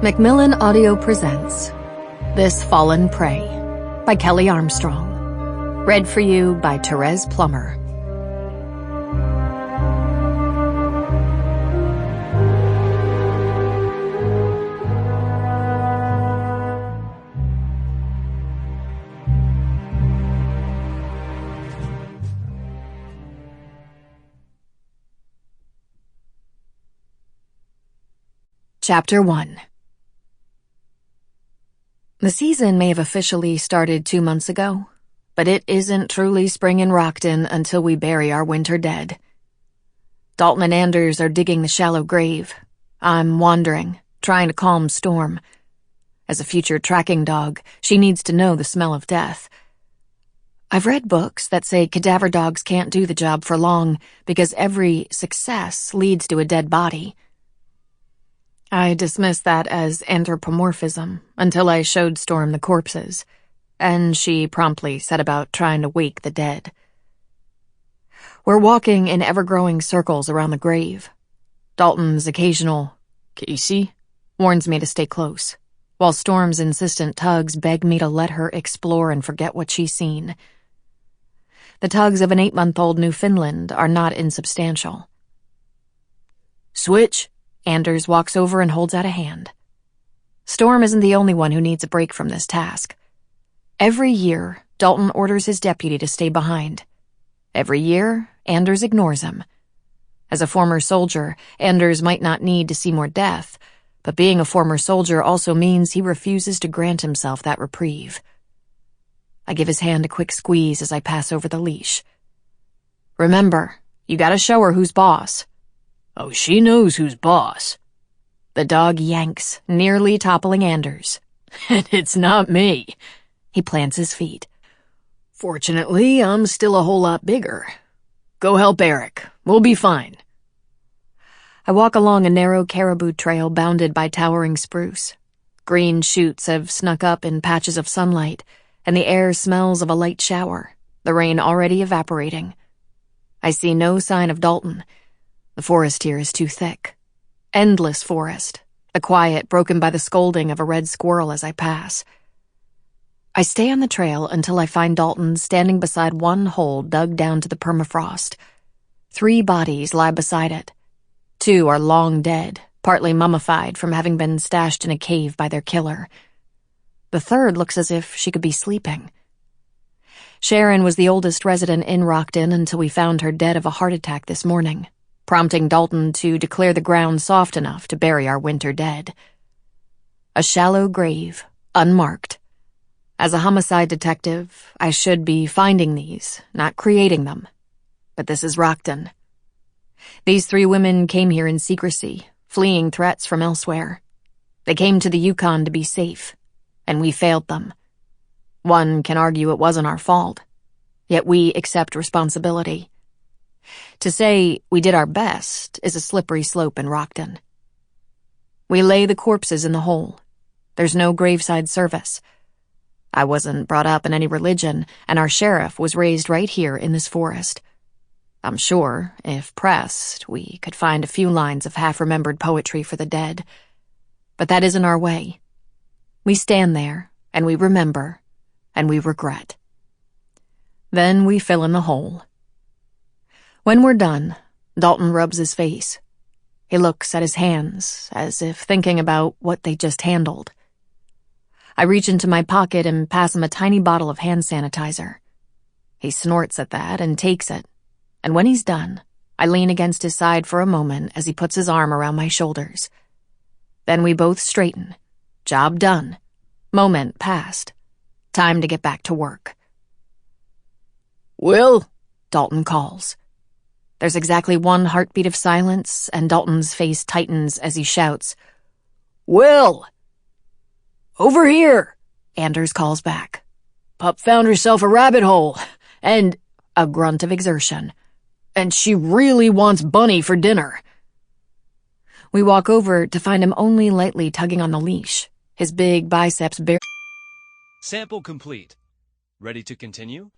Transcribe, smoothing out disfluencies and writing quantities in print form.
Macmillan Audio presents This Fallen Prey by Kelley Armstrong. Read for you by Thérèse Plummer. Chapter 1. The season may have officially started 2 months ago, but it isn't truly spring in Rockton until we bury our winter dead. Dalton and Anders are digging the shallow grave. I'm wandering, trying to calm Storm. As a future tracking dog, she needs to know the smell of death. I've read books that say cadaver dogs can't do the job for long because every success leads to a dead body. I dismissed that as anthropomorphism until I showed Storm the corpses, and she promptly set about trying to wake the dead. We're walking in ever-growing circles around the grave. Dalton's occasional "Casey" warns me to stay close, while Storm's insistent tugs beg me to let her explore and forget what she's seen. The tugs of an 8-month-old Newfoundland are not insubstantial. "Switch." Anders walks over and holds out a hand. Storm isn't the only one who needs a break from this task. Every year, Dalton orders his deputy to stay behind. Every year, Anders ignores him. As a former soldier, Anders might not need to see more death, but being a former soldier also means he refuses to grant himself that reprieve. I give his hand a quick squeeze as I pass over the leash. "Remember, you gotta show her who's boss." "Oh, she knows who's boss." The dog yanks, nearly toppling Anders. "And it's not me." He plants his feet. "Fortunately, I'm still a whole lot bigger. Go help Eric. We'll be fine." I walk along a narrow caribou trail bounded by towering spruce. Green shoots have snuck up in patches of sunlight, and the air smells of a light shower, the rain already evaporating. I see no sign of Dalton. The forest here is too thick. Endless forest, the quiet broken by the scolding of a red squirrel as I pass. I stay on the trail until I find Dalton standing beside one hole dug down to the permafrost. 3 bodies lie beside it. 2 are long dead, partly mummified from having been stashed in a cave by their killer. The 3rd looks as if she could be sleeping. Sharon was the oldest resident in Rockton until we found her dead of a heart attack this morning, prompting Dalton to declare the ground soft enough to bury our winter dead. A shallow grave, unmarked. As a homicide detective, I should be finding these, not creating them. But this is Rockton. These 3 women came here in secrecy, fleeing threats from elsewhere. They came to the Yukon to be safe, and we failed them. One can argue it wasn't our fault, yet we accept responsibility. To say we did our best is a slippery slope in Rockton. We lay the corpses in the hole. There's no graveside service. I wasn't brought up in any religion, and our sheriff was raised right here in this forest. I'm sure, if pressed, we could find a few lines of half-remembered poetry for the dead. But that isn't our way. We stand there, and we remember, and we regret. Then we fill in the hole. When we're done, Dalton rubs his face. He looks at his hands, as if thinking about what they just handled. I reach into my pocket and pass him a tiny bottle of hand sanitizer. He snorts at that and takes it, and when he's done, I lean against his side for a moment as he puts his arm around my shoulders. Then we both straighten. Job done. Moment passed. Time to get back to work. "Will?" Dalton calls. There's exactly 1 heartbeat of silence, and Dalton's face tightens as he shouts, "Will!" "Over here," Anders calls back. "Pup found herself a rabbit hole, and," a grunt of exertion, "and she really wants Bunny for dinner." We walk over to find him only lightly tugging on the leash, his big biceps bare. Sample complete. Ready to continue?